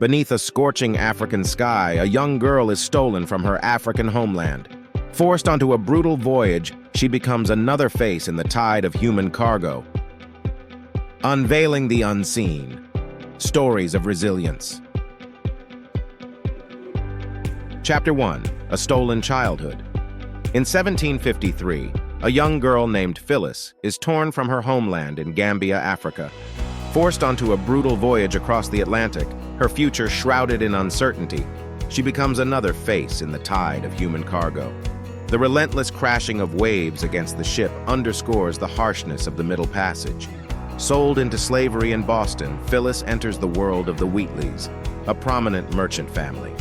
Beneath a scorching African sky, a young girl is stolen from her African homeland. Forced onto a brutal voyage, she becomes another face in the tide of human cargo. Unveiling the Unseen. Stories of Resilience. Chapter 1. A Stolen Childhood. In 1753, a young girl named Phillis is torn from her homeland in Gambia, Africa. Forced onto a brutal voyage across the Atlantic, her future shrouded in uncertainty, she becomes another face in the tide of human cargo. The relentless crashing of waves against the ship underscores the harshness of the Middle Passage. Sold into slavery in Boston, Phillis enters the world of the Wheatleys, a prominent merchant family.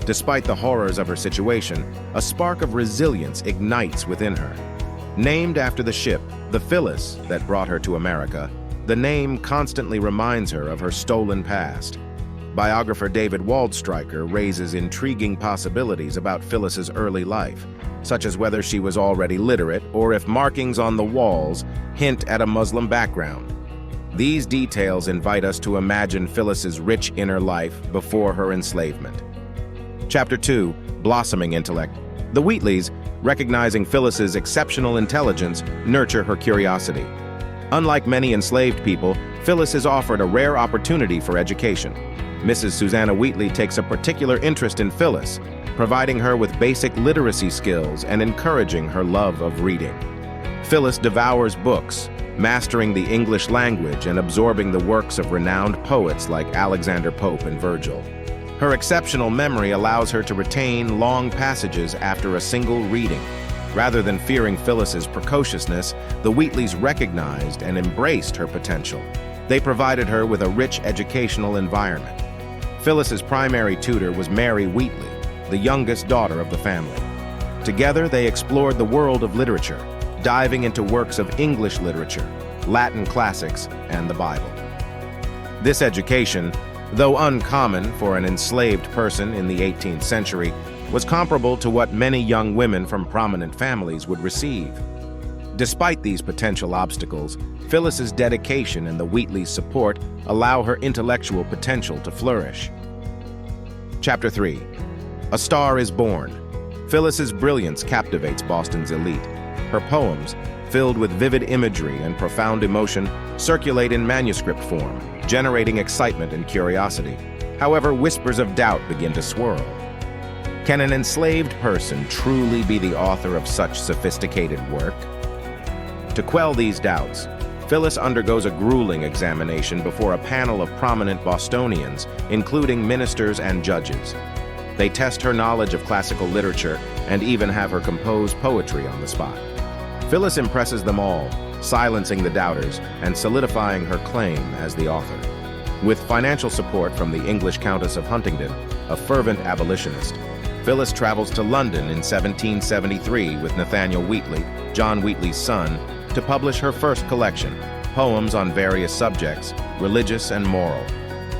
Despite the horrors of her situation, a spark of resilience ignites within her. Named after the ship, the Phillis, that brought her to America, the name constantly reminds her of her stolen past. Biographer David Waldstreicher raises intriguing possibilities about Phillis's early life, such as whether she was already literate or if markings on the walls hint at a Muslim background. These details invite us to imagine Phillis's rich inner life before her enslavement. Chapter 2. Blossoming Intellect. The Wheatleys, recognizing Phillis's exceptional intelligence, nurture her curiosity. Unlike many enslaved people, Phillis is offered a rare opportunity for education. Mrs. Susanna Wheatley takes a particular interest in Phillis, providing her with basic literacy skills and encouraging her love of reading. Phillis devours books, mastering the English language and absorbing the works of renowned poets like Alexander Pope and Virgil. Her exceptional memory allows her to retain long passages after a single reading. Rather than fearing Phillis's precociousness, the Wheatleys recognized and embraced her potential. They provided her with a rich educational environment. Phillis's primary tutor was Mary Wheatley, the youngest daughter of the family. Together, they explored the world of literature, diving into works of English literature, Latin classics, and the Bible. This education, though uncommon for an enslaved person in the 18th century, was comparable to what many young women from prominent families would receive. Despite these potential obstacles, Phillis's dedication and the Wheatleys' support allow her intellectual potential to flourish. Chapter 3. A Star is Born. Phillis's brilliance captivates Boston's elite. Her poems, filled with vivid imagery and profound emotion, circulate in manuscript form, generating excitement and curiosity. However, whispers of doubt begin to swirl. Can an enslaved person truly be the author of such sophisticated work? To quell these doubts, Phillis undergoes a grueling examination before a panel of prominent Bostonians, including ministers and judges. They test her knowledge of classical literature and even have her compose poetry on the spot. Phillis impresses them all, silencing the doubters and solidifying her claim as the author. With financial support from the English Countess of Huntingdon, a fervent abolitionist, Phillis travels to London in 1773 with Nathaniel Wheatley, John Wheatley's son, to publish her first collection, poems on various subjects, religious and moral.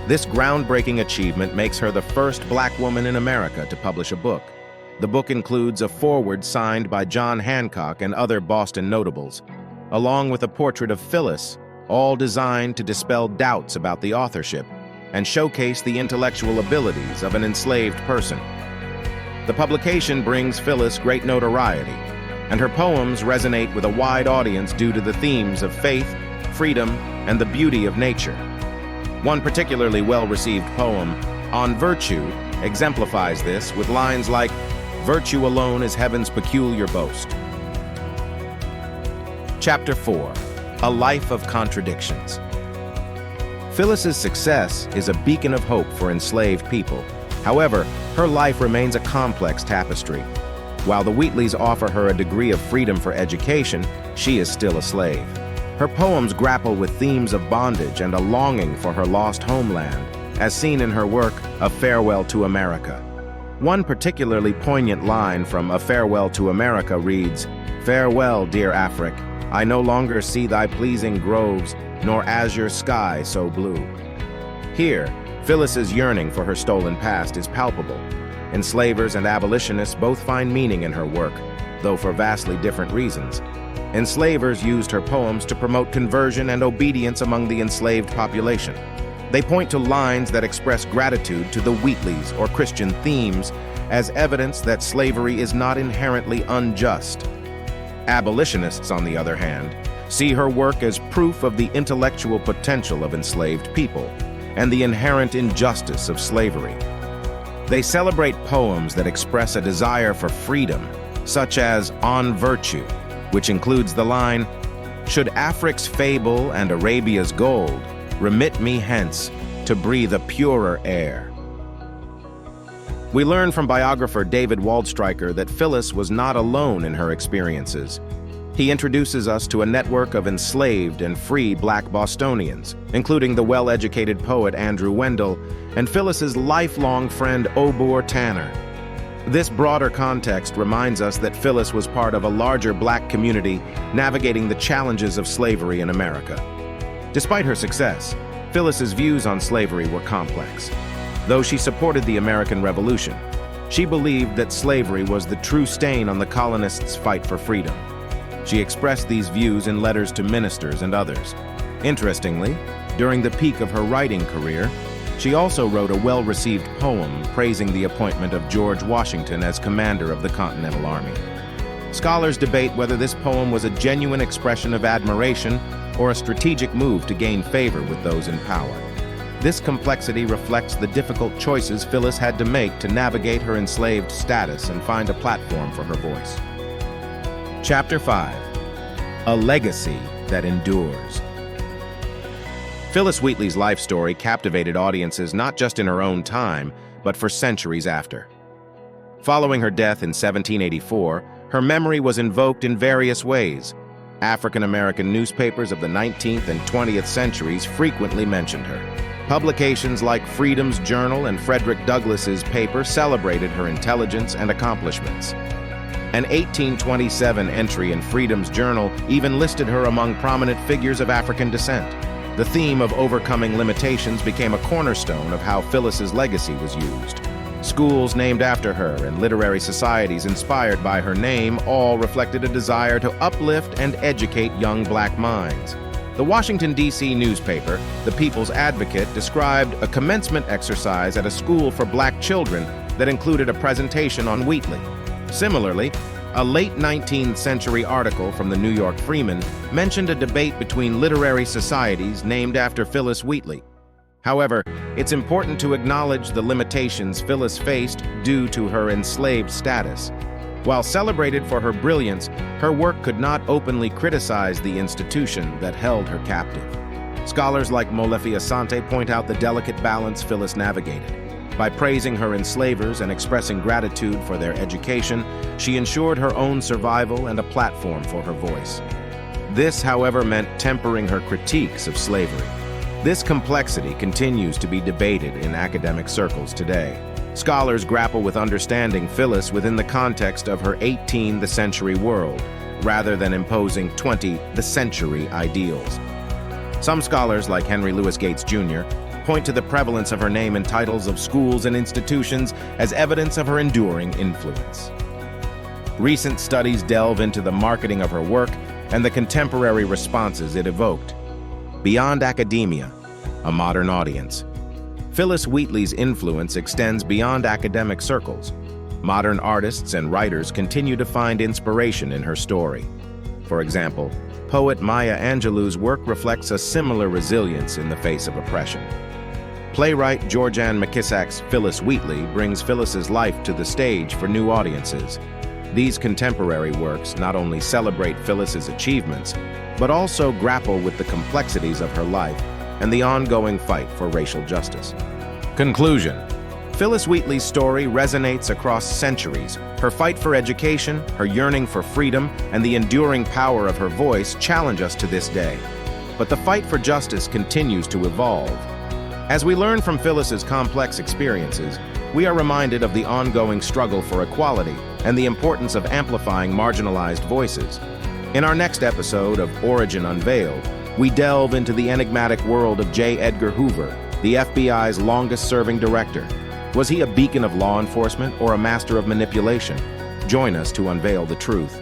This groundbreaking achievement makes her the first Black woman in America to publish a book. The book includes a foreword signed by John Hancock and other Boston notables, along with a portrait of Phillis, all designed to dispel doubts about the authorship and showcase the intellectual abilities of an enslaved person. The publication brings Phillis great notoriety, and her poems resonate with a wide audience due to the themes of faith, freedom, and the beauty of nature. One particularly well-received poem, On Virtue, exemplifies this with lines like, "Virtue alone is heaven's peculiar boast." Chapter 4. A Life of Contradictions. Phillis's success is a beacon of hope for enslaved people. However, her life remains a complex tapestry. While the Wheatleys offer her a degree of freedom for education, she is still a slave. Her poems grapple with themes of bondage and a longing for her lost homeland, as seen in her work, A Farewell to America. One particularly poignant line from A Farewell to America reads, "Farewell, dear Afric, I no longer see thy pleasing groves, nor azure sky so blue." Here, Phillis's yearning for her stolen past is palpable. Enslavers and abolitionists both find meaning in her work, though for vastly different reasons. Enslavers used her poems to promote conversion and obedience among the enslaved population, They point to lines that express gratitude to the Wheatleys or Christian themes as evidence that slavery is not inherently unjust. Abolitionists, on the other hand, see her work as proof of the intellectual potential of enslaved people and the inherent injustice of slavery. They celebrate poems that express a desire for freedom, such as On Virtue, which includes the line, "Should Afric's fable and Arabia's gold remit me hence to breathe a purer air." We learn from biographer David Waldstreicher that Phillis was not alone in her experiences. He introduces us to a network of enslaved and free Black Bostonians, including the well-educated poet Andrew Wendell and Phillis's lifelong friend Obor Tanner. This broader context reminds us that Phillis was part of a larger Black community navigating the challenges of slavery in America. Despite her success, Phillis's views on slavery were complex. Though she supported the American Revolution, she believed that slavery was the true stain on the colonists' fight for freedom. She expressed these views in letters to ministers and others. Interestingly, during the peak of her writing career, she also wrote a well-received poem praising the appointment of George Washington as commander of the Continental Army. Scholars debate whether this poem was a genuine expression of admiration or a strategic move to gain favor with those in power. This complexity reflects the difficult choices Phillis had to make to navigate her enslaved status and find a platform for her voice. Chapter 5. A Legacy That Endures. Phillis Wheatley's life story captivated audiences not just in her own time, but for centuries after. Following her death in 1784, her memory was invoked in various ways. African-American newspapers of the 19th and 20th centuries frequently mentioned her. Publications like Freedom's Journal and Frederick Douglass's paper celebrated her intelligence and accomplishments. An 1827 entry in Freedom's Journal even listed her among prominent figures of African descent. The theme of overcoming limitations became a cornerstone of how Phillis's legacy was used. Schools named after her and literary societies inspired by her name all reflected a desire to uplift and educate young Black minds. The Washington, D.C. newspaper, The People's Advocate, described a commencement exercise at a school for Black children that included a presentation on Wheatley. Similarly, a late 19th century article from the New York Freeman mentioned a debate between literary societies named after Phillis Wheatley. However, it's important to acknowledge the limitations Phillis faced due to her enslaved status. While celebrated for her brilliance, her work could not openly criticize the institution that held her captive. Scholars like Molefi Asante point out the delicate balance Phillis navigated. By praising her enslavers and expressing gratitude for their education, she ensured her own survival and a platform for her voice. This, however, meant tempering her critiques of slavery. This complexity continues to be debated in academic circles today. Scholars grapple with understanding Phillis within the context of her 18th century world, rather than imposing 20th century ideals. Some scholars, like Henry Louis Gates Jr., point to the prevalence of her name in titles of schools and institutions as evidence of her enduring influence. Recent studies delve into the marketing of her work and the contemporary responses it evoked. Beyond academia, a modern audience. Phillis Wheatley's influence extends beyond academic circles. Modern artists and writers continue to find inspiration in her story. For example, poet Maya Angelou's work reflects a similar resilience in the face of oppression. Playwright Georgianne McKissac's Phillis Wheatley brings Phillis's life to the stage for new audiences. These contemporary works not only celebrate Phillis's achievements, but also grapple with the complexities of her life and the ongoing fight for racial justice. Conclusion. Phillis Wheatley's story resonates across centuries. Her fight for education, her yearning for freedom, and the enduring power of her voice challenge us to this day. But the fight for justice continues to evolve. As we learn from Phillis's complex experiences, we are reminded of the ongoing struggle for equality and the importance of amplifying marginalized voices. In our next episode of Origin Unveiled, we delve into the enigmatic world of J. Edgar Hoover, the FBI's longest-serving director. Was he a beacon of law enforcement or a master of manipulation? Join us to unveil the truth.